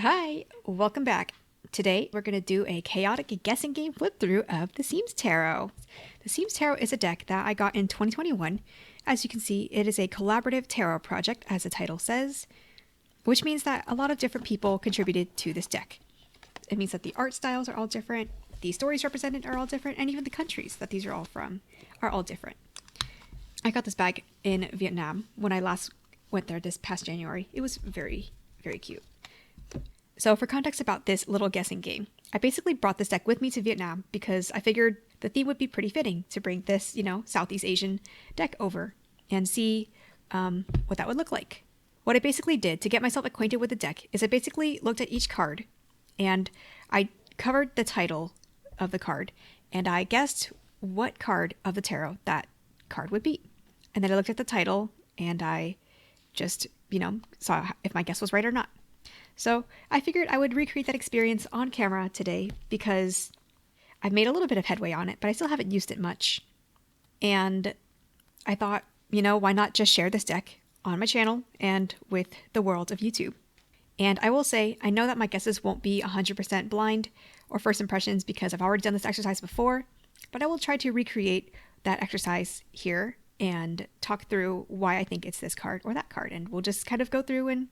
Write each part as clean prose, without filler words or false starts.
Hi, welcome back. Today we're going to do a chaotic guessing game flip through of the SEAMS Tarot. The SEAMS Tarot is a deck that I got in 2021. As you can see, it is a collaborative tarot project, as the title says, which means that a lot of different people contributed to this deck. It means that the art styles are all different, the stories represented are all different, and even the countries that these are all from are all different. I got this bag in Vietnam when I last went there this past January. It was very, very cute. So for context about this little guessing game, I basically brought this deck with me to Vietnam because I figured the theme would be pretty fitting to bring this, Southeast Asian deck over and see what that would look like. What I basically did to get myself acquainted with the deck is I basically looked at each card and I covered the title of the card and I guessed what card of the tarot that card would be. And then I looked at the title and I just, saw if my guess was right or not. So I figured I would recreate that experience on camera today because I've made a little bit of headway on it, but I still haven't used it much. And I thought, why not just share this deck on my channel and with the world of YouTube? And I will say, I know that my guesses won't be 100% blind or first impressions because I've already done this exercise before, but I will try to recreate that exercise here and talk through why I think it's this card or that card. And we'll just kind of go through and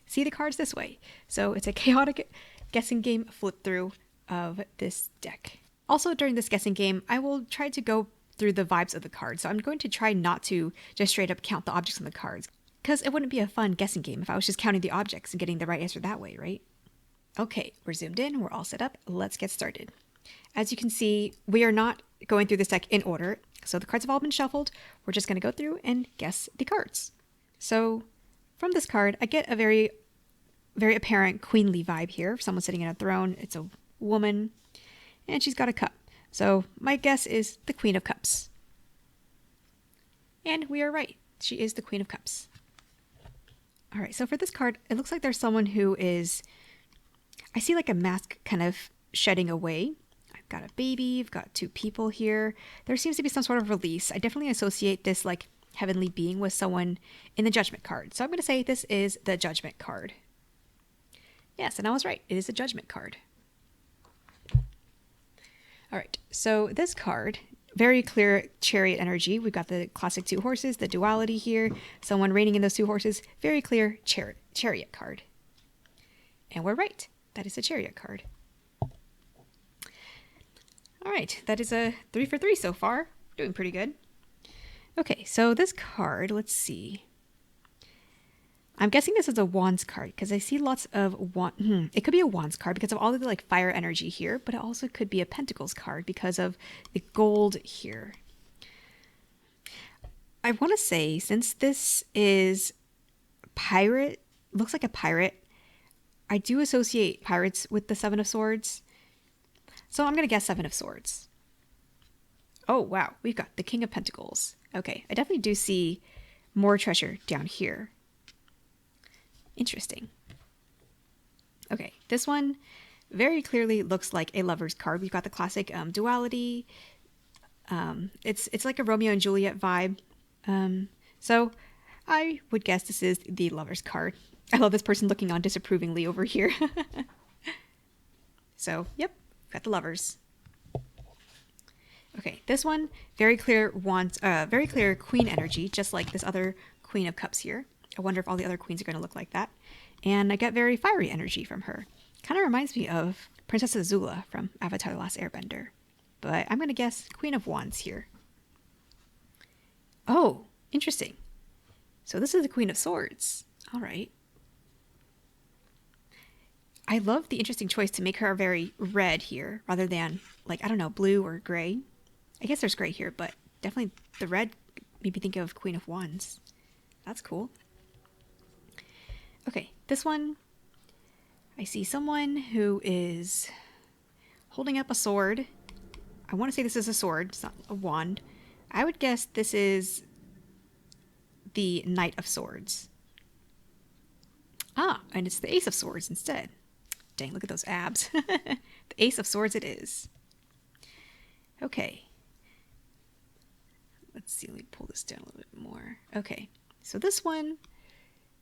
see the cards this way. So it's a chaotic guessing game flip through of this deck. Also during this guessing game, I will try to go through the vibes of the cards. So I'm going to try not to just straight up count the objects on the cards because it wouldn't be a fun guessing game if I was just counting the objects and getting the right answer that way, right? Okay, we're zoomed in, we're all set up. Let's get started. As you can see, we are not going through this deck in order. So the cards have all been shuffled. We're just going to go through and guess the cards. So from this card, I get a very, very apparent queenly vibe here. Someone sitting in a throne. It's a woman, and she's got a cup. So my guess is the Queen of Cups. And we are right. She is the Queen of Cups. All right, so for this card, it looks like there's someone who is, I see like a mask kind of shedding away. I've got a baby, I've got two people here. There seems to be some sort of release. I definitely associate this like heavenly being with someone in the Judgment card. So I'm going to say this is the Judgment card. Yes, and I was right. It is the Judgment card. All right, so this card, very clear chariot energy. We've got the classic two horses, the duality here, someone reigning in those two horses. Very clear chariot card. And we're right. That is a chariot card. All right, that is a 3 for 3 so far. Doing pretty good. Okay, so this card, let's see. I'm guessing this is a Wands card because I see lots of it could be a Wands card because of all of the like fire energy here, but it also could be a Pentacles card because of the gold here. I want to say since this is pirate, looks like a pirate, I do associate pirates with the Seven of Swords. So I'm going to guess Seven of Swords. Oh, wow. We've got the King of Pentacles. Okay, I definitely do see more treasure down here. Interesting. Okay, this one very clearly looks like a lover's card. We've got the classic duality. It's like a Romeo and Juliet vibe. So I would guess this is the lover's card. I love this person looking on disapprovingly over here. So, yep, got the lovers. Okay, this one, very clear very clear queen energy, just like this other Queen of Cups here. I wonder if all the other queens are going to look like that. And I get very fiery energy from her. Kind of reminds me of Princess Azula from Avatar: The Last Airbender. But I'm going to guess Queen of Wands here. Oh, interesting. So this is the Queen of Swords. All right. I love the interesting choice to make her very red here rather than, like, I don't know, blue or gray. I guess there's gray here, but definitely the red made me think of Queen of Wands. That's cool. Okay, this one, I see someone who is holding up a sword. I want to say this is a sword. It's not a wand. I would guess this is the Knight of Swords. Ah, and it's the Ace of Swords instead. Dang, look at those abs. The Ace of Swords it is. Okay. Let's see, let me pull this down a little bit more. Okay, so this one,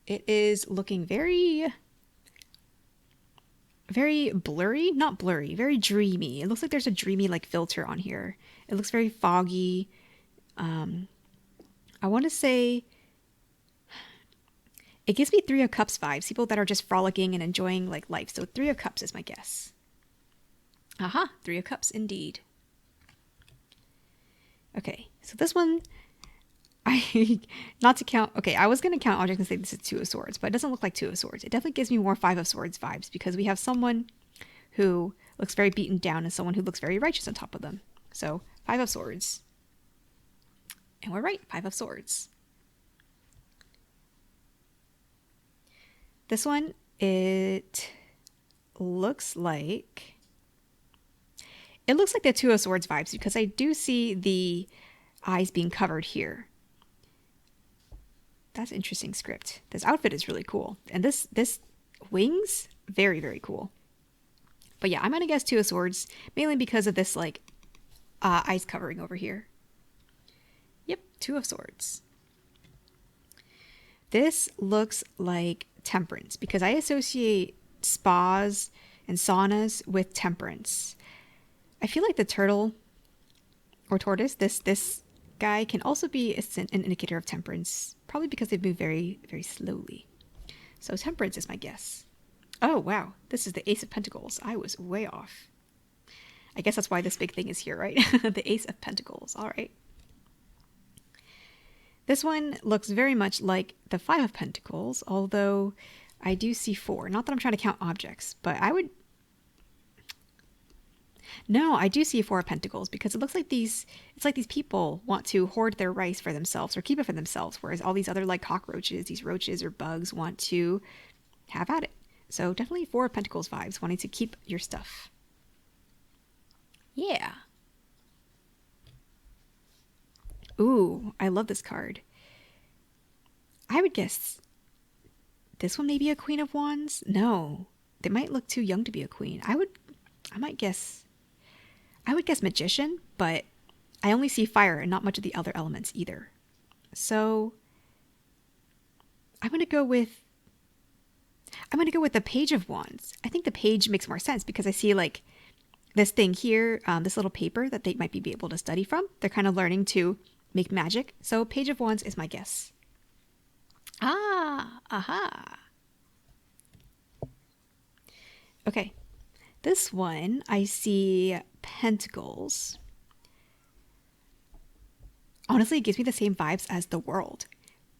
it is looking very very blurry, not blurry, very dreamy. It looks like there's a dreamy like filter on here. It looks very foggy. I want to say it gives me Three of Cups vibes, people that are just frolicking and enjoying like life. So Three of Cups is my guess. Aha, Three of Cups indeed. Okay, so this one, not to count, okay, I was going to count objects and say this is Two of Swords, but it doesn't look like Two of Swords. It definitely gives me more Five of Swords vibes because we have someone who looks very beaten down and someone who looks very righteous on top of them. So Five of Swords. And we're right, Five of Swords. This one, it looks like the Two of Swords vibes because I do see the eyes being covered here. That's interesting script. This outfit is really cool. And this wings, very, very cool. But yeah, I'm going to guess Two of Swords, mainly because of this like eyes covering over here. Yep, Two of Swords. This looks like Temperance because I associate spas and saunas with temperance. I feel like the turtle or tortoise, this guy can also be an indicator of temperance, probably because they move very, very slowly. So temperance is my guess. Oh, wow. This is the Ace of Pentacles. I was way off. I guess that's why this big thing is here, right? The Ace of Pentacles. All right. This one looks very much like the Five of Pentacles, although I do see four. Not that I'm trying to count objects, but No, I do see Four of Pentacles because it looks like it's like these people want to hoard their rice for themselves or keep it for themselves, whereas all these other like cockroaches, these roaches or bugs want to have at it. So definitely Four of Pentacles vibes, wanting to keep your stuff. Yeah. Ooh, I love this card. I would guess this one may be a Queen of Wands. No, they might look too young to be a queen. I would guess Magician, but I only see fire and not much of the other elements either. So I'm going to go with the Page of Wands. I think the Page makes more sense because I see like this thing here, this little paper that they might be able to study from. They're kind of learning to make magic. So Page of Wands is my guess. Ah, aha. Okay. This one, I see Pentacles. Honestly, it gives me the same vibes as the World.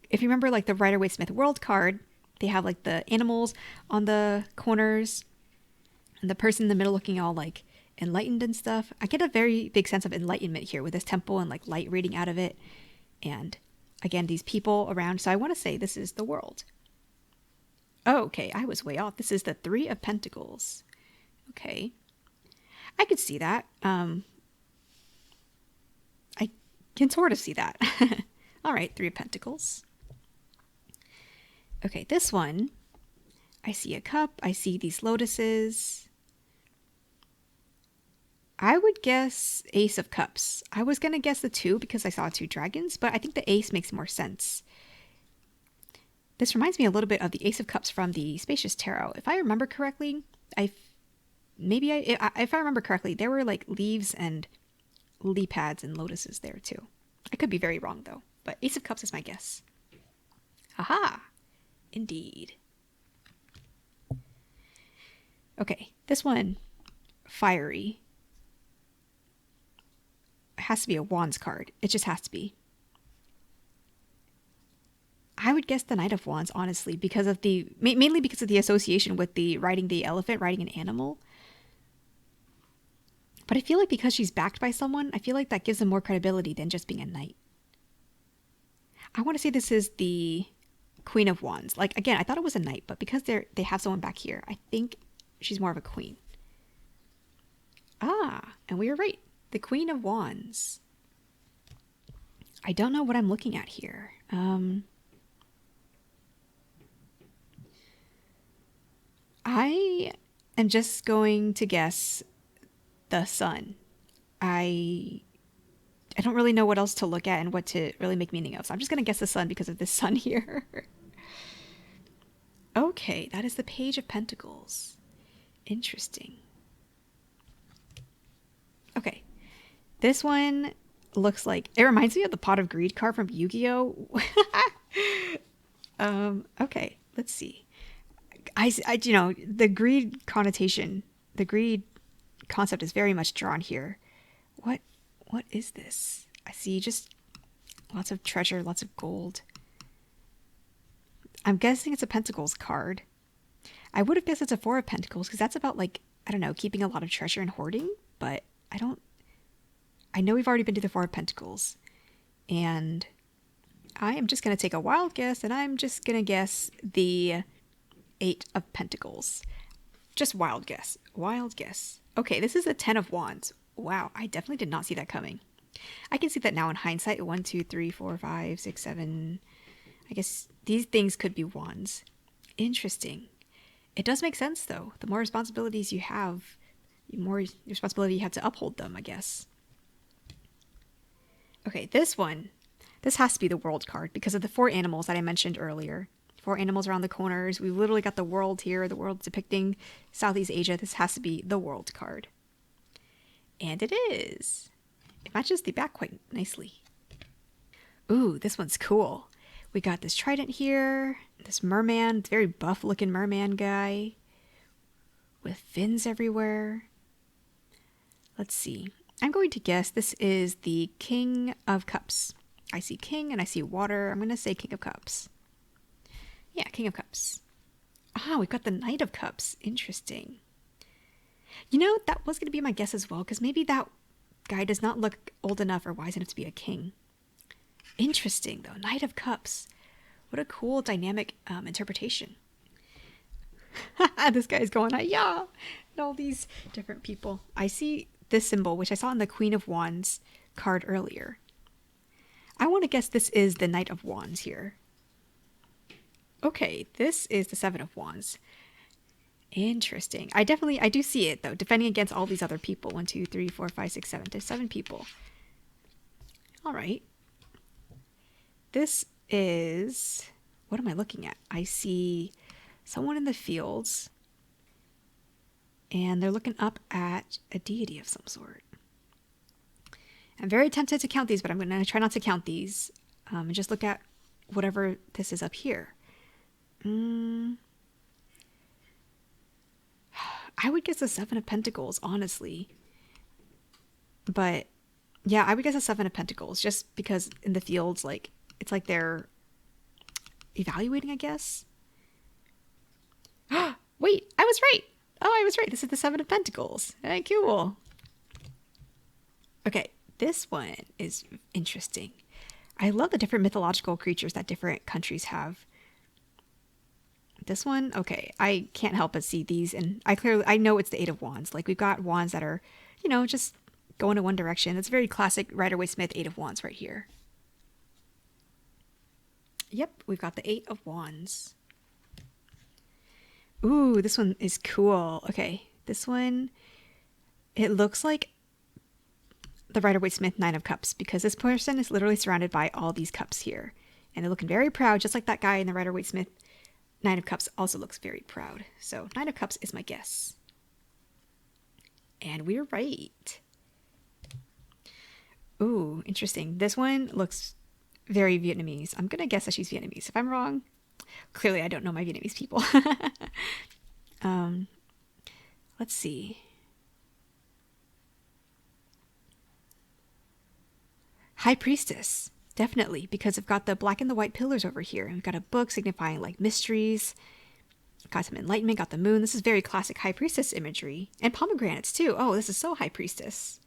If you remember like the Rider-Waite-Smith World card, they have like the animals on the corners and the person in the middle looking all like enlightened and stuff. I get a very big sense of enlightenment here with this temple and like light radiating out of it. And again, these people around. So I want to say this is the World. Oh, okay. I was way off. This is the Three of Pentacles. Okay. I could see that. I can sort of see that. All right. Three of Pentacles. Okay. This one, I see a cup. I see these lotuses. I would guess Ace of Cups. I was going to guess the two because I saw two dragons, but I think the ace makes more sense. This reminds me a little bit of the Ace of Cups from the Spacious Tarot. If I remember correctly, if I remember correctly, there were like leaves and lily pads and lotuses there too. I could be very wrong though, but Ace of Cups is my guess. Aha! Indeed. Okay, this one, fiery. It has to be a Wands card. It just has to be. I would guess the Knight of Wands, honestly, because of mainly because of the association with the riding the elephant, riding an animal. But I feel like because she's backed by someone, I feel like that gives them more credibility than just being a knight. I want to say this is the Queen of Wands. Like, again, I thought it was a knight, but because they have someone back here, I think she's more of a queen. Ah, and we were right. The Queen of Wands. I don't know what I'm looking at here. I am just going to guess the Sun. I don't really know what else to look at and what to really make meaning of. So I'm just going to guess the Sun because of this sun here. Okay, that is the Page of Pentacles. Interesting. Okay. This one looks like, it reminds me of the Pot of Greed card from Yu-Gi-Oh! Okay, let's see. You know, the greed connotation, the greed concept is very much drawn here. What is this? I see just lots of treasure, lots of gold. I'm guessing it's a Pentacles card. I would have guessed it's a Four of Pentacles because that's about, like, I don't know, keeping a lot of treasure and hoarding, but I know we've already been to the Four of Pentacles, and I am just going to take a wild guess, and I'm just going to guess the Eight of Pentacles. Just wild guess. Wild guess. Okay, this is a Ten of Wands. Wow, I definitely did not see that coming. I can see that now in hindsight. 1, 2, 3, 4, 5, 6, 7. I guess these things could be wands. Interesting. It does make sense, though. The more responsibilities you have, the more responsibility you have to uphold them, I guess. Okay, this has to be the world card because of the 4 animals that I mentioned earlier. 4 animals around the corners. We've literally got the world here, the world depicting Southeast Asia. This has to be the world card. And it is. It matches the back quite nicely. Ooh, this one's cool. We got this trident here, this merman, very buff looking merman guy with fins everywhere. Let's see. I'm going to guess this is the King of Cups. I see King and I see water. I'm going to say King of Cups. Yeah, King of Cups. Ah, we've got the Knight of Cups. Interesting. You know, that was going to be my guess as well, because maybe that guy does not look old enough or wise enough to be a king. Interesting, though. Knight of Cups. What a cool, dynamic interpretation. This guy's going, yeah. And all these different people. I see this symbol, which I saw in the Queen of Wands card earlier. I want to guess this is the Knight of Wands here. Okay, this is the Seven of Wands. Interesting. I do see it, though, defending against all these other people. 1, 2, 3, 4, 5, 6, 7. There's 7 people. All right. This is... What am I looking at? I see someone in the fields, and they're looking up at a deity of some sort. I'm very tempted to count these, but I'm going to try not to count these and just look at whatever this is up here. I would guess the Seven of Pentacles, honestly. But yeah, I would guess the Seven of Pentacles just because in the fields, like, it's like they're evaluating, I guess. Wait, I was right. Oh, I was right. This is the Seven of Pentacles. Hey, cool. Okay, this one is interesting. I love the different mythological creatures that different countries have. This one, okay, I can't help but see these, and I know it's the Eight of Wands. Like, we've got wands that are, you know, just going in one direction. It's very classic Rider-Waite-Smith Eight of Wands right here. Yep, we've got the Eight of Wands. Ooh, this one is cool. Okay, this one, it looks like the Rider-Waite-Smith Nine of Cups because this person is literally surrounded by all these cups here. And they're looking very proud, just like that guy in the Rider-Waite-Smith Nine of Cups also looks very proud. So Nine of Cups is my guess. And we're right. Ooh, interesting. This one looks very Vietnamese. I'm going to guess that she's Vietnamese. If I'm wrong, clearly I don't know my Vietnamese people. Let's see. High Priestess. Definitely, because I've got the black and the white pillars over here. And we've got a book signifying like mysteries. Got some enlightenment, got the moon. This is very classic High Priestess imagery. And pomegranates too. Oh, this is so High Priestess.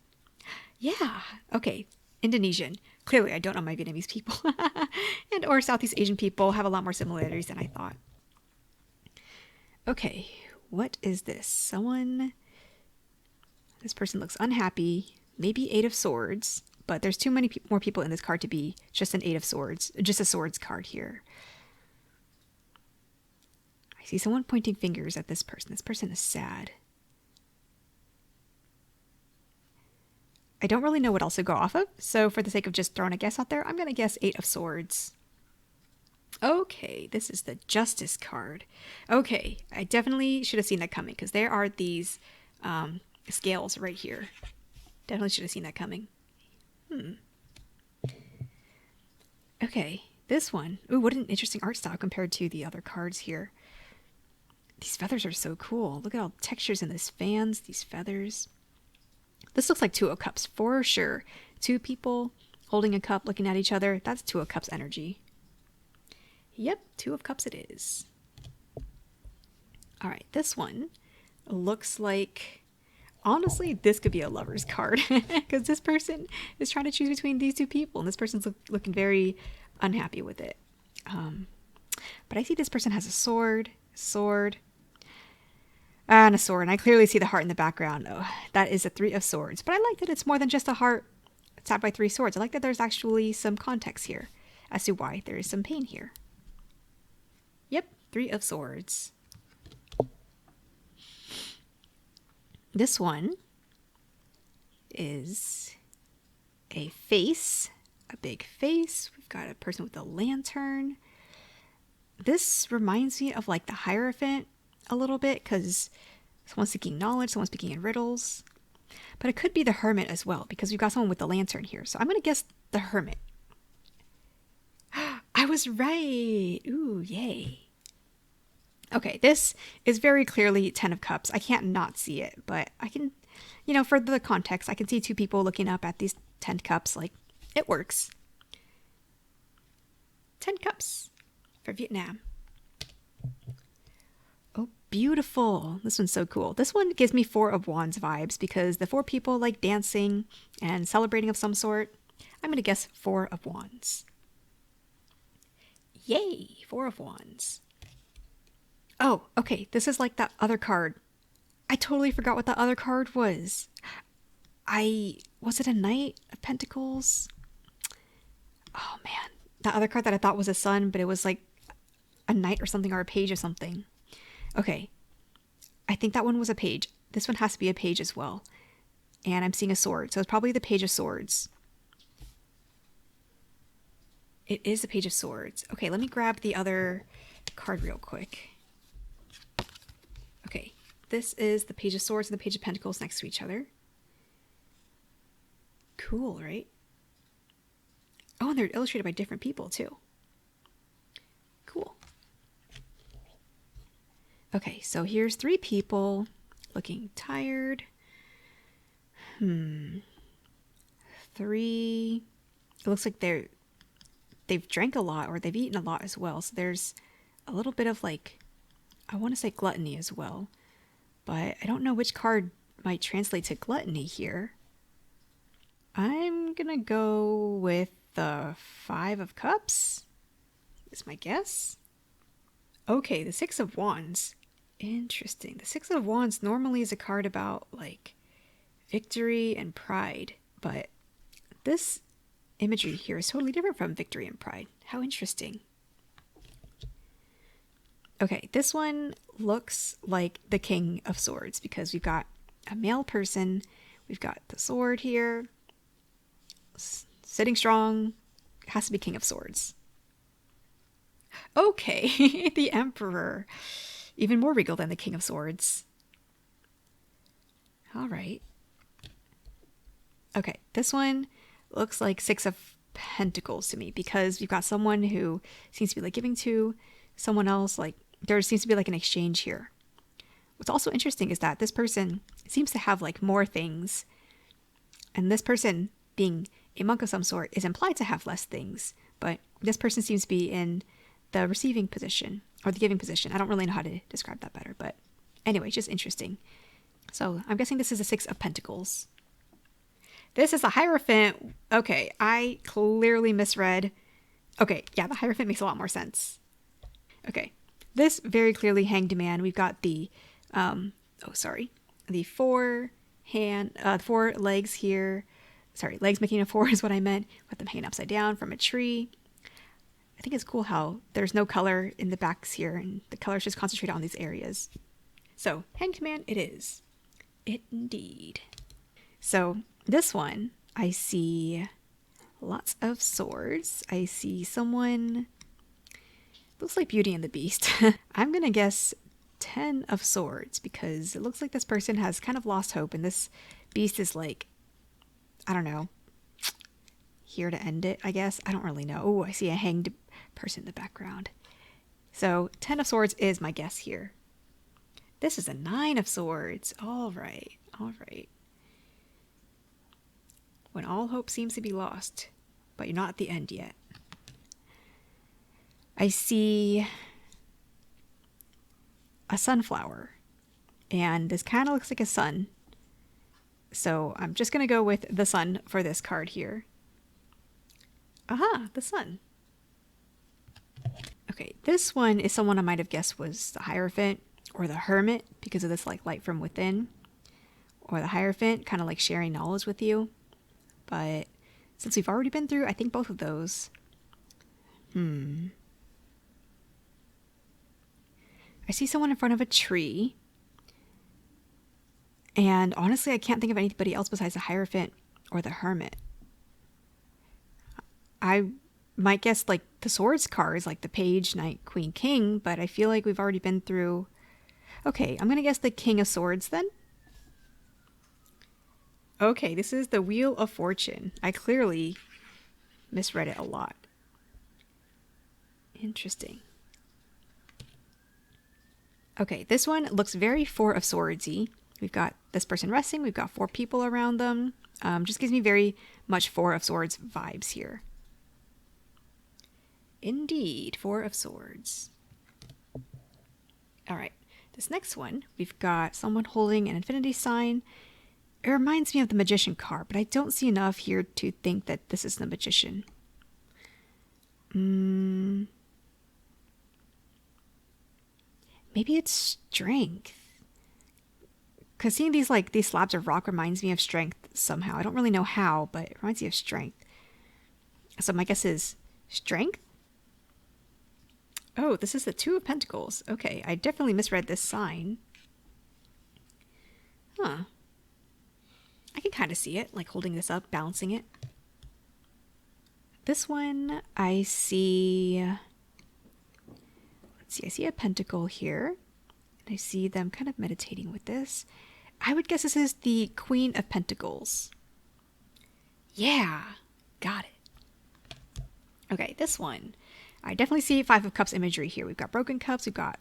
Yeah. Okay. Indonesian. Clearly, I don't know my Vietnamese people. And or Southeast Asian people have a lot more similarities than I thought. Okay. What is this? This person looks unhappy. Maybe Eight of Swords. But there's too many more people in this card to be just an Eight of Swords. Just a Swords card here. I see someone pointing fingers at this person. This person is sad. I don't really know what else to go off of. So for the sake of just throwing a guess out there, I'm going to guess Eight of Swords. Okay, this is the Justice card. Okay, I definitely should have seen that coming because there are these scales right here. Definitely should have seen that coming. Okay, this one. Ooh, what an interesting art style compared to the other cards here. These feathers are so cool. Look at all the textures in this fans, these feathers. This looks like Two of Cups for sure. Two people holding a cup looking at each other. That's Two of Cups energy. Yep, Two of Cups it is. All right, this one looks like, honestly, this could be a lover's card because this person is trying to choose between these two people and this person's looking very unhappy with it. But I see this person has a sword, and a sword. And I clearly see the heart in the background. Oh, that is a Three of Swords. But I like that it's more than just a heart stabbed by three swords. I like that there's actually some context here as to why there is some pain here. Yep, Three of Swords. This one is a face, a big face. We've got a person with a lantern. This reminds me of like the Hierophant a little bit because someone's seeking knowledge, someone's speaking in riddles. But it could be the Hermit as well because we've got someone with the lantern here. So I'm going to guess the Hermit. I was right. Ooh, yay. Okay, this is very clearly 10 of Cups. I can't not see it, but I can, for the context, I can see two people looking up at these 10 cups. Like, it works. 10 cups for Vietnam. Oh, beautiful. This one's so cool. This one gives me Four of Wands vibes because the four people like dancing and celebrating of some sort. I'm going to guess Four of Wands. Yay, Four of Wands. Oh, okay. This is like that other card. I totally forgot what that other card was. Was it a Knight of Pentacles? Oh man, that other card that I thought was a sun, but it was like a knight or something, or a page or something. Okay, I think that one was a page. This one has to be a page as well. And I'm seeing a sword, so it's probably the Page of Swords. It is the Page of Swords. Okay, let me grab the other card real quick. Okay, this is the Page of Swords and the Page of Pentacles next to each other. Cool, right? Oh, and they're illustrated by different people too. Cool. Okay, so here's three people looking tired. Three. It looks like they've drank a lot or they've eaten a lot as well. So there's a little bit of like, I want to say gluttony as well, but I don't know which card might translate to gluttony here. I'm gonna go with the Five of Cups, is my guess. Okay, the Six of Wands. Interesting. The Six of Wands normally is a card about like victory and pride, but this imagery here is totally different from victory and pride. How interesting. Okay, this one looks like the King of Swords because we've got a male person, we've got the sword here, sitting strong, it has to be King of Swords. Okay, the Emperor, even more regal than the King of Swords. All right. Okay, this one looks like Six of Pentacles to me because we've got someone who seems to be like giving to someone else, like there seems to be like an exchange here. What's also interesting is that this person seems to have like more things, and this person being a monk of some sort is implied to have less things, but this person seems to be in the receiving position or the giving position. I don't really know how to describe that better, but anyway, just interesting. So I'm guessing this is a Six of Pentacles. This is a Hierophant. Okay, I clearly misread. Okay, yeah, the Hierophant makes a lot more sense. Okay, this very clearly Hanged Man. We've got the, the four legs here. Sorry, legs making a four is what I meant. With them hanging upside down from a tree. I think it's cool how there's no color in the backs here, and the colors just concentrate on these areas. So, Hanged Man it is. It indeed. So, this one, I see lots of swords. I see someone Looks like Beauty and the Beast. I'm gonna guess 10 of Swords because it looks like this person has kind of lost hope and this beast is like, I don't know, here to end it, I guess. I don't really know. Oh, I see a hanged person in the background. So 10 of Swords is my guess here. This is a 9 of Swords. All right, all right. When all hope seems to be lost, but you're not at the end yet. I see a sunflower, and this kind of looks like a sun. So I'm just going to go with the sun for this card here. Aha, the sun. Okay, this one is someone I might have guessed was the Hierophant or the Hermit because of this like light from within. Or the Hierophant, kind of like sharing knowledge with you. But since we've already been through, I think both of those. I see someone in front of a tree. And honestly, I can't think of anybody else besides the Hierophant or the Hermit. I might guess like the Swords cards, like the Page, Knight, Queen, King, but I feel like we've already been through... Okay, I'm going to guess the King of Swords then. Okay, this is the Wheel of Fortune. I clearly misread it a lot. Interesting. Okay, this one looks very Four of Swords-y. We've got this person resting. We've got 4 people around them. Just gives me very much Four of Swords vibes here. Indeed, 4 of Swords. All right, this next one, we've got someone holding an infinity sign. It reminds me of the Magician card, but I don't see enough here to think that this is the Magician. Maybe it's Strength. Because seeing these slabs of rock reminds me of Strength somehow. I don't really know how, but it reminds me of Strength. So my guess is Strength? Oh, this is the Two of Pentacles. Okay, I definitely misread this sign. Huh. I can kind of see it, like holding this up, balancing it. This one, I see... Let's see, I see a pentacle here. And I see them kind of meditating with this. I would guess this is the Queen of Pentacles. Yeah, got it. Okay, this one. I definitely see 5 of Cups imagery here. We've got broken cups, we've got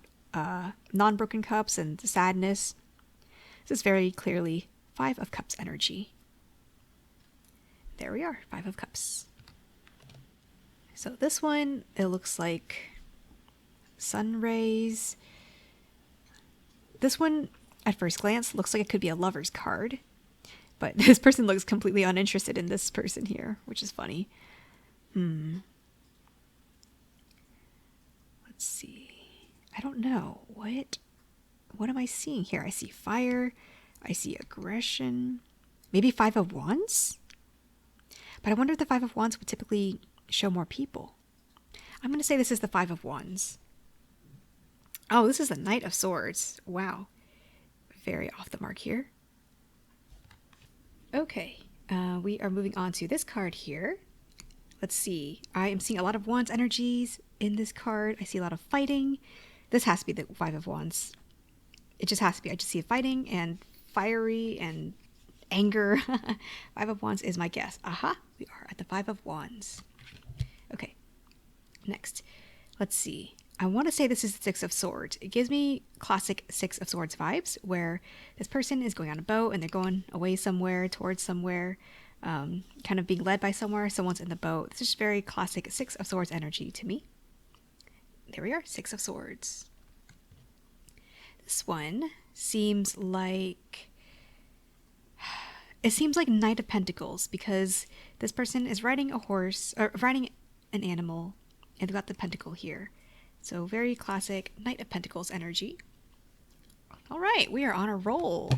non-broken cups, and the sadness. This is very clearly 5 of Cups energy. There we are, 5 of Cups. So this one, it looks like sun rays. This one, at first glance, looks like it could be a lover's card. But this person looks completely uninterested in this person here, which is funny. Let's see. I don't know. What am I seeing here? I see fire. I see aggression. Maybe 5 of Wands? But I wonder if the 5 of Wands would typically show more people. I'm going to say this is the 5 of Wands. Oh, this is the Knight of Swords. Wow. Very off the mark here. Okay. We are moving on to this card here. Let's see. I am seeing a lot of Wands energies in this card. I see a lot of fighting. This has to be the 5 of Wands. It just has to be. I just see fighting and fiery and anger. 5 of Wands is my guess. Aha, we are at the 5 of Wands. Okay, next. Let's see. I want to say this is the 6 of Swords. It gives me classic 6 of Swords vibes where this person is going on a boat and they're going away somewhere, towards somewhere, kind of being led by somewhere. Someone's in the boat. This is very classic 6 of Swords energy to me. There we are, 6 of Swords. This one seems like... It seems like Knight of Pentacles because this person is riding a horse, or riding an animal, and they've got the pentacle here. So very classic Knight of Pentacles energy. All right, we are on a roll.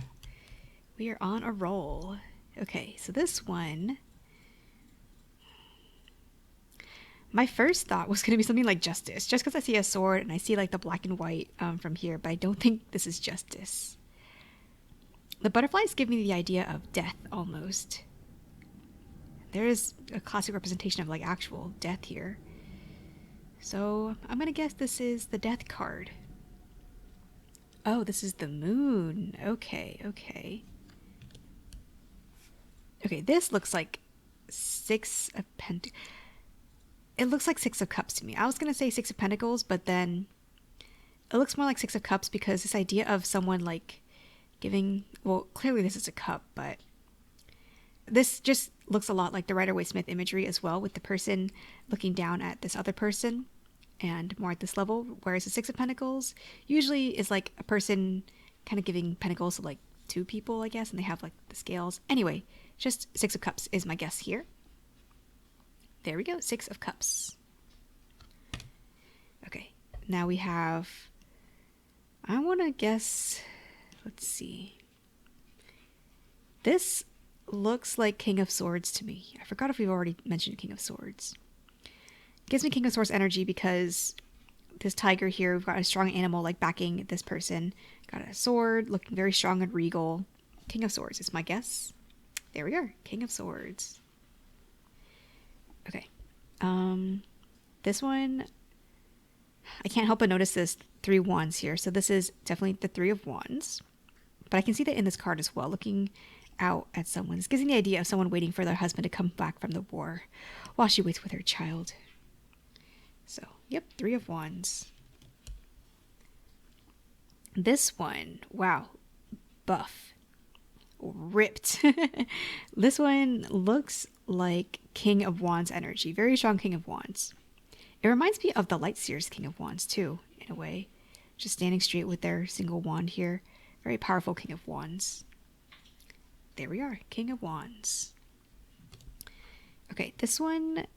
We are on a roll. Okay, so this one... My first thought was going to be something like Justice, just because I see a sword and I see like the black and white from here, but I don't think this is Justice. The butterflies give me the idea of death almost. There is a classic representation of like actual death here. So I'm gonna guess this is the death card. Oh, this is the moon. Okay, okay. Okay, this looks like six of pentacles. It looks like Six of Cups to me. I was gonna say Six of Pentacles, but then it looks more like Six of Cups because this idea of someone like giving, well, clearly this is a cup, but this just looks a lot like the Rider-Waite-Smith imagery as well, with the person looking down at this other person and more at this level, whereas the Six of Pentacles usually is like a person kind of giving pentacles to like two people, I guess, and they have like the scales. Anyway, just Six of Cups is my guess here. There we go, Six of Cups. Okay, now we have, I want to guess, let's see. This looks like King of Swords to me. I forgot if we've already mentioned King of Swords. It gives me King of Swords energy because this tiger here, we've got a strong animal like backing this person. Got a sword, looking very strong and regal. King of Swords is my guess. There we are, King of Swords. Okay. This one, I can't help but notice this 3 wands here. So this is definitely the 3 of wands. But I can see that in this card as well, looking out at someone. This gives me the idea of someone waiting for their husband to come back from the war while she waits with her child. So, yep, 3 of wands. This one, wow, buff. Ripped. This one looks like King of Wands energy. Very strong King of Wands. It reminds me of the Lightseer's King of Wands too, in a way. Just standing straight with their single wand here. Very powerful King of Wands. There we are, King of Wands. Okay, this one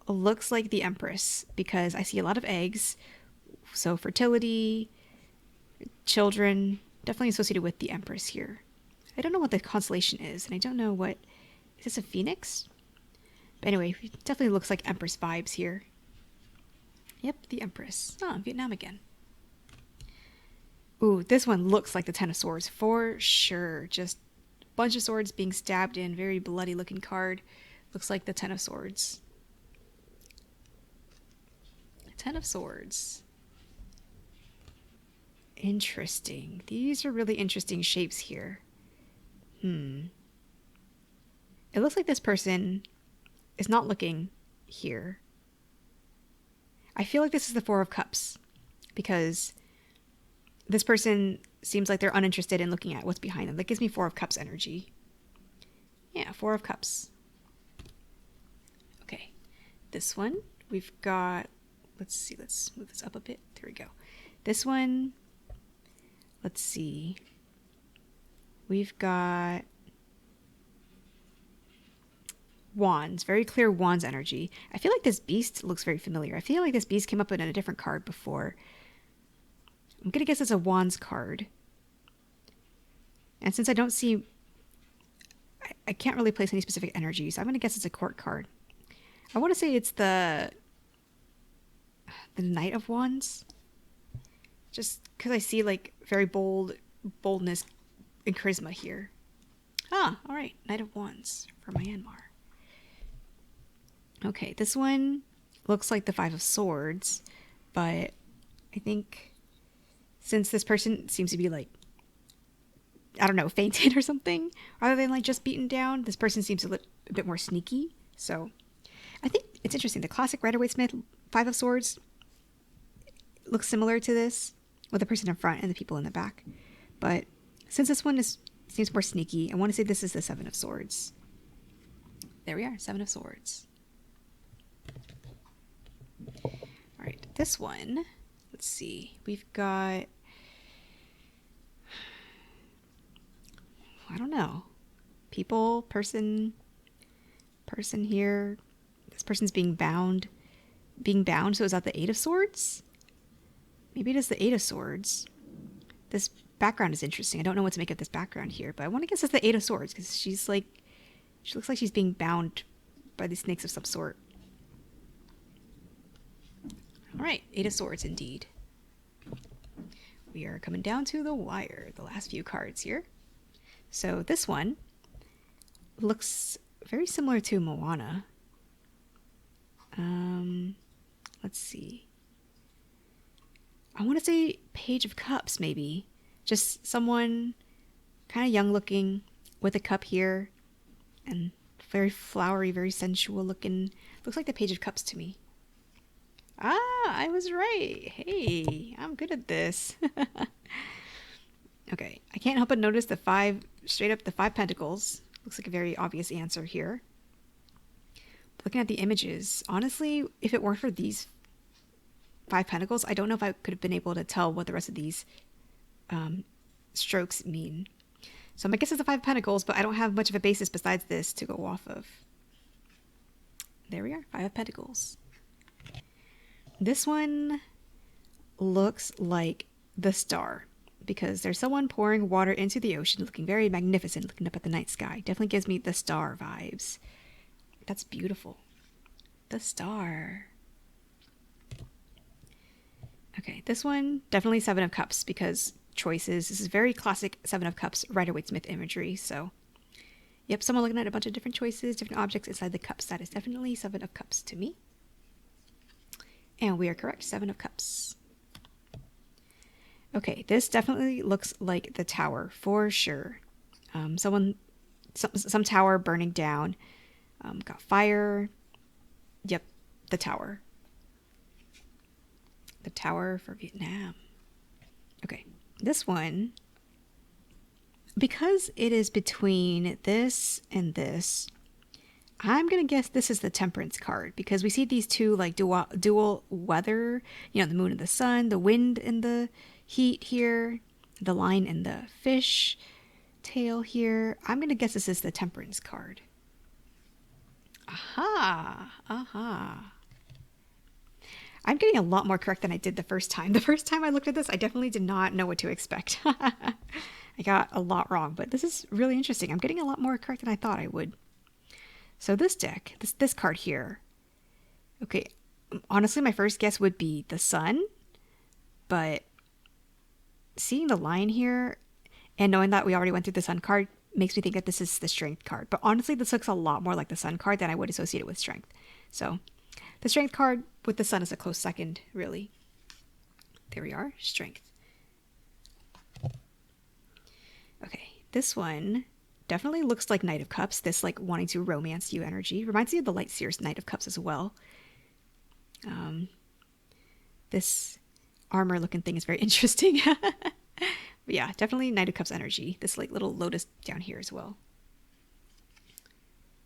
looks like the Empress because I see a lot of eggs. So fertility, children, definitely associated with the Empress here. I don't know what the constellation is, and I don't know what... Is this a phoenix? But anyway, it definitely looks like Empress vibes here. Yep, the Empress. Oh, Vietnam again. Ooh, this one looks like the Ten of Swords for sure. Just a bunch of swords being stabbed in. Very bloody looking card. Looks like the Ten of Swords. Ten of Swords. Interesting. These are really interesting shapes here. It looks like this person is not looking here. I feel like this is the Four of Cups because this person seems like they're uninterested in looking at what's behind them. That gives me Four of Cups energy. Yeah, Four of Cups. Okay, this one we've got, let's see, let's move this up a bit. There we go. This one, let's see. We've got wands, very clear wands energy. I feel like this beast looks very familiar. I feel like this beast came up in a different card before. I'm going to guess it's a wands card. And since I don't see, I can't really place any specific energy, so I'm going to guess it's a court card. I want to say it's the Knight of Wands. Just because I see like very boldness and charisma here. Ah, all right. Knight of Wands for Myanmar. Okay, this one looks like the Five of Swords, but I think since this person seems to be like, I don't know, fainted or something, rather than like just beaten down, this person seems to look a bit more sneaky. So I think it's interesting. The classic Rider-Waite-Smith Five of Swords looks similar to this with the person in front and the people in the back. But since this one seems more sneaky, I want to say this is the Seven of Swords. There we are, Seven of Swords. All right, this one, let's see. We've got, I don't know, people, person here. This person's being bound. So is that the Eight of Swords? Maybe it is the Eight of Swords. This background is interesting. I don't know what to make of this background here, but I want to guess it's the Eight of Swords because she looks like she's being bound by these snakes of some sort. All right, Eight of Swords indeed. We are coming down to the wire, the last few cards here. So this one looks very similar to Moana. Let's see. I want to say Page of Cups, maybe. Just someone kind of young looking with a cup here and very flowery, very sensual looking. Looks like the Page of Cups to me. Ah, I was right. Hey, I'm good at this. Okay, I can't help but notice the straight up the 5 pentacles. Looks like a very obvious answer here. Looking at the images, honestly, if it weren't for these 5 pentacles, I don't know if I could have been able to tell what the rest of these strokes mean. So my guess is the 5 pentacles, but I don't have much of a basis besides this to go off of. There we are, 5 of pentacles. This one looks like the Star, because there's someone pouring water into the ocean, looking very magnificent, looking up at the night sky. Definitely gives me the Star vibes. That's beautiful. The Star. Okay, this one, definitely 7 of Cups, because choices. This is very classic 7 of Cups, Rider-Waite-Smith imagery. So, yep, someone looking at a bunch of different choices, different objects inside the cups. That is definitely 7 of Cups to me. And we are correct, 7 of Cups. Okay, this definitely looks like the Tower, for sure. Some tower burning down. Got fire. Yep, the Tower. The Tower for Vietnam. Okay, this one, because it is between this and this, I'm going to guess this is the Temperance card, because we see these two like dual weather, you know, the moon and the sun, the wind and the heat here, the line and the fish tail here. I'm going to guess this is the Temperance card. Aha, aha. I'm getting a lot more correct than I did the first time. The first time I looked at this, I definitely did not know what to expect. I got a lot wrong, but this is really interesting. I'm getting a lot more correct than I thought I would. So this deck, this card here. Okay, honestly, my first guess would be the Sun, but seeing the line here and knowing that we already went through the Sun card makes me think that this is the Strength card. But honestly, this looks a lot more like the Sun card than I would associate it with Strength. So the Strength card with the Sun is a close second, really. There we are, Strength. Okay, this one definitely looks like Knight of Cups, this like wanting to romance you energy. Reminds me of the Light Seer's Knight of Cups as well. This armor looking thing is very interesting. But yeah, definitely Knight of Cups energy. This like little lotus down here as well.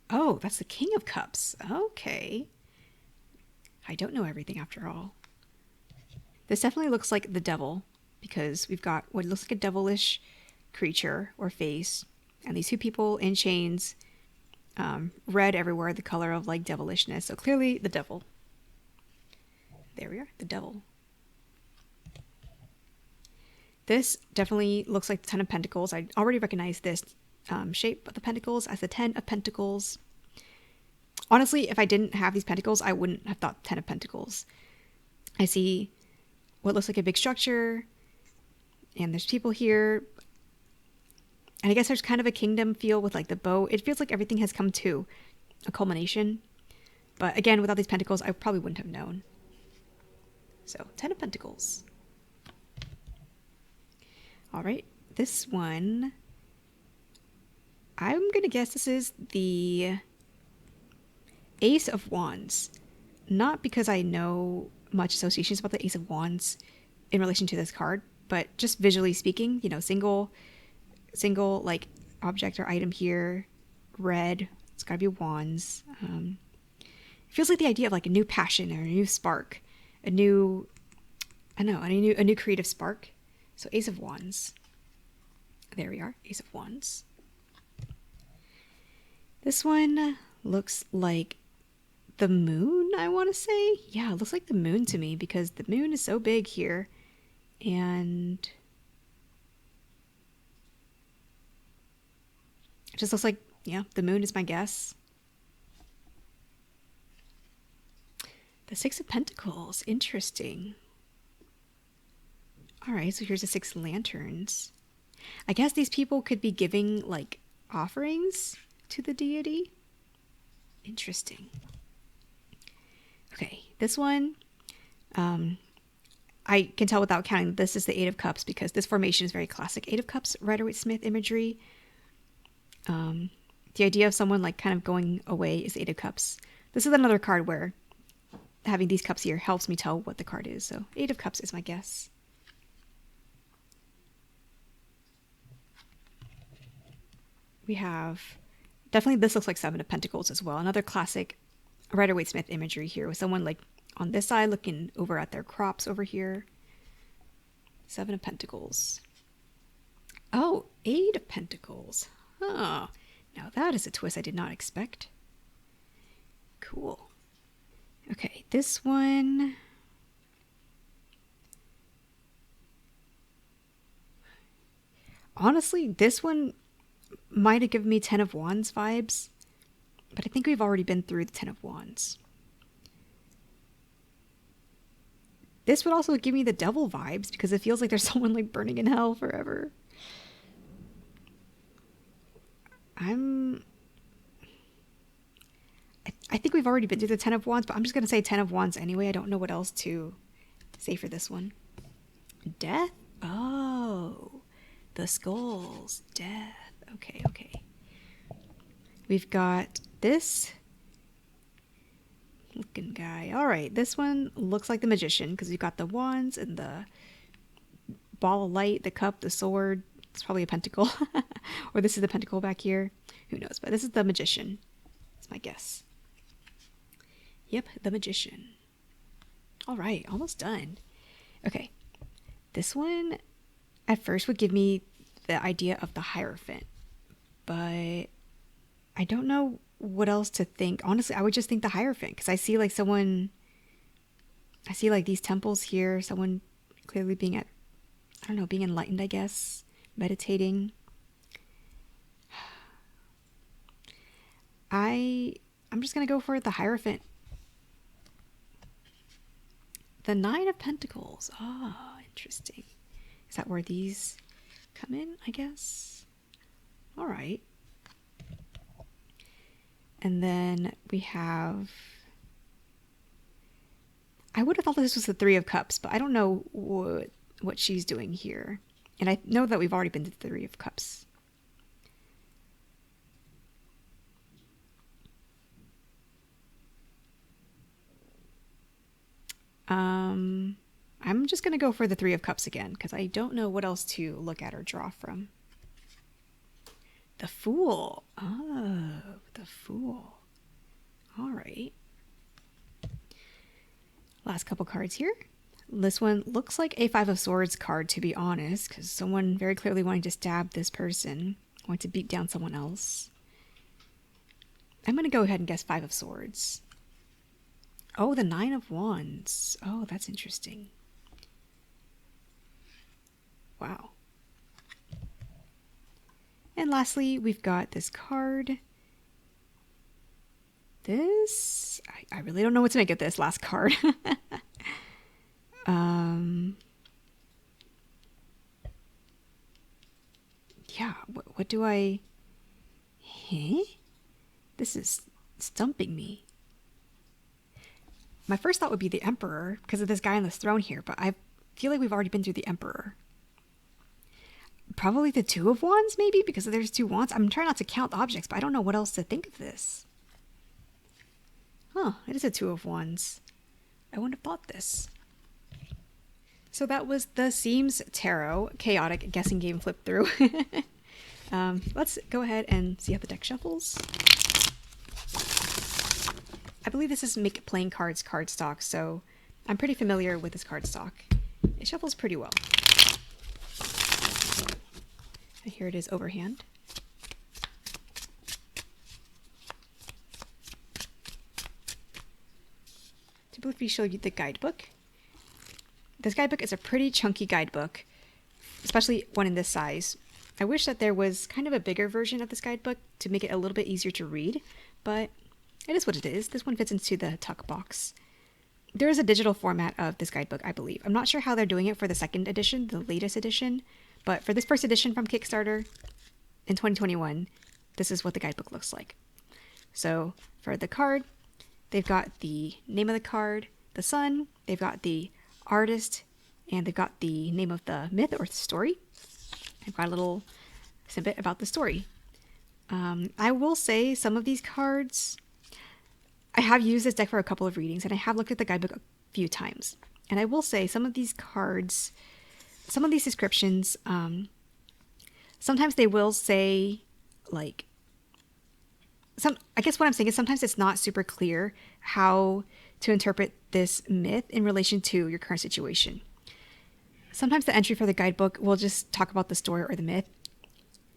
Oh, that's the King of Cups. Okay. I don't know everything after all. This definitely looks like the Devil, because we've got what looks like a devilish creature or face, and these 2 people in chains, red everywhere, the color of like devilishness. So clearly the Devil. There we are, the Devil. This definitely looks like the 10 of Pentacles. I already recognize this shape of the Pentacles as the 10 of Pentacles. Honestly, if I didn't have these pentacles, I wouldn't have thought 10 of Pentacles. I see what looks like a big structure, and there's people here. And I guess there's kind of a kingdom feel with like the bow. It feels like everything has come to a culmination. But again, without these pentacles, I probably wouldn't have known. So, 10 of Pentacles. All right, this one, I'm going to guess this is the Ace of Wands. Not because I know much associations about the Ace of Wands in relation to this card, but just visually speaking, you know, single like object or item here, red, it's gotta be wands. It feels like the idea of like a new passion or a new spark, a new creative spark. So Ace of Wands. There we are, Ace of Wands. This one looks like the moon, I want to say. Yeah, it looks like the moon to me, because the moon is so big here. And it just looks like, yeah, the moon is my guess. The 6 of Pentacles, interesting. All right, so here's the 6 lanterns. I guess these people could be giving like offerings to the deity. Interesting. Okay, this one, I can tell without counting, this is the Eight of Cups because this formation is very classic Eight of Cups Rider-Waite-Smith imagery. The idea of someone like kind of going away is Eight of Cups. This is another card where having these cups here helps me tell what the card is. So Eight of Cups is my guess. We have, definitely this looks like Seven of Pentacles as well. Another classic Rider-Waite-Smith imagery here with someone like on this side looking over at their crops over here. Seven of Pentacles. Oh, Eight of Pentacles. Oh, now that is a twist I did not expect. Cool. Okay, this one. Honestly, this one might have given me Ten of Wands vibes, but I think we've already been through the Ten of Wands. This would also give me the Devil vibes because it feels like there's someone like burning in hell forever. I think we've already been through the Ten of Wands, but I'm just going to say Ten of Wands anyway. I don't know what else to say for this one. Death? Oh, the skulls. Death. Okay, okay. We've got this looking guy. All right, this one looks like the Magician because you've got the wands and the ball of light, the cup, the sword. It's probably a pentacle. Or this is the pentacle back here. Who knows? But this is the Magician. That's my guess. Yep, the Magician. All right, almost done. Okay, this one at first would give me the idea of the Hierophant, but I don't know what else to think. Honestly, I would just think the Hierophant because I see like someone, I see like these temples here, someone clearly being at, I don't know, being enlightened, I guess, meditating. I'm just going to go for the Hierophant. The Nine of Pentacles. Ah, interesting. Is that where these come in, I guess? All right. And then we have, I would have thought this was the Three of Cups, but I don't know what she's doing here. And I know that we've already been to the Three of Cups. I'm just going to go for the Three of Cups again because I don't know what else to look at or draw from. The Fool. Oh, the Fool. All right. Last couple cards here. This one looks like a Five of Swords card, to be honest, because someone very clearly wanting to stab this person, wanting to beat down someone else. I'm going to go ahead and guess Five of Swords. Oh, the Nine of Wands. Oh, that's interesting. Wow. And lastly, we've got this card. This, I really don't know what to make of this last card. Yeah, what do I... Huh? This is stumping me. My first thought would be the Emperor because of this guy on this throne here, but I feel like we've already been through the Emperor. Probably the Two of Wands, maybe, because there's two wands. I'm trying not to count objects, but I don't know what else to think of this. Huh, it is a Two of Wands. I wouldn't have thought this. So that was the SEAMS Tarot Chaotic Guessing Game Flip Through. Let's go ahead and see how the deck shuffles. I believe this is Make Playing Cards cardstock, so I'm pretty familiar with this cardstock. It shuffles pretty well. And here it is overhand. To briefly show you the guidebook. This guidebook is a pretty chunky guidebook, especially one in this size. I wish that there was kind of a bigger version of this guidebook to make it a little bit easier to read, but it is what it is. This one fits into the tuck box. There is a digital format of this guidebook, I believe. I'm not sure how they're doing it for the second edition, the latest edition, but for this first edition from Kickstarter in 2021, this is what the guidebook looks like. So for the card, they've got the name of the card, the sun, they've got the artist, and they've got the name of the myth or the story. I've got a little snippet about the story. I will say some of these cards, I have used this deck for a couple of readings, and I have looked at the guidebook a few times. And I will say some of these cards, some of these descriptions, sometimes they will say, like, I guess what I'm saying is sometimes it's not super clear how to interpret this myth in relation to your current situation. Sometimes the entry for the guidebook will just talk about the story or the myth,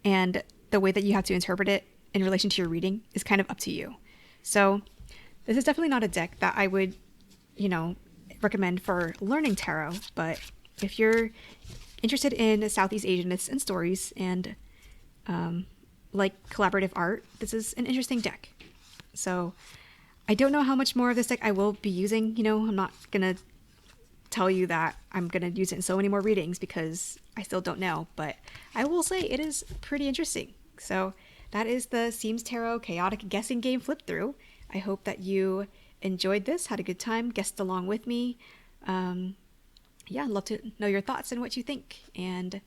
and the way that you have to interpret it in relation to your reading is kind of up to you. So this is definitely not a deck that I would, recommend for learning tarot, but if you're interested in Southeast Asian myths and stories and like collaborative art, this is an interesting deck. So I don't know how much more of this deck I will be using. I'm not going to tell you that I'm going to use it in so many more readings because I still don't know, but I will say it is pretty interesting. So that is the SEAMS Tarot Chaotic Guessing Game flip through. I hope that you enjoyed this, had a good time, guessed along with me. I'd love to know your thoughts and what you think, and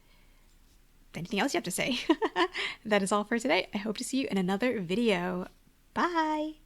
anything else you have to say. That is all for today. I hope to see you in another video. Bye!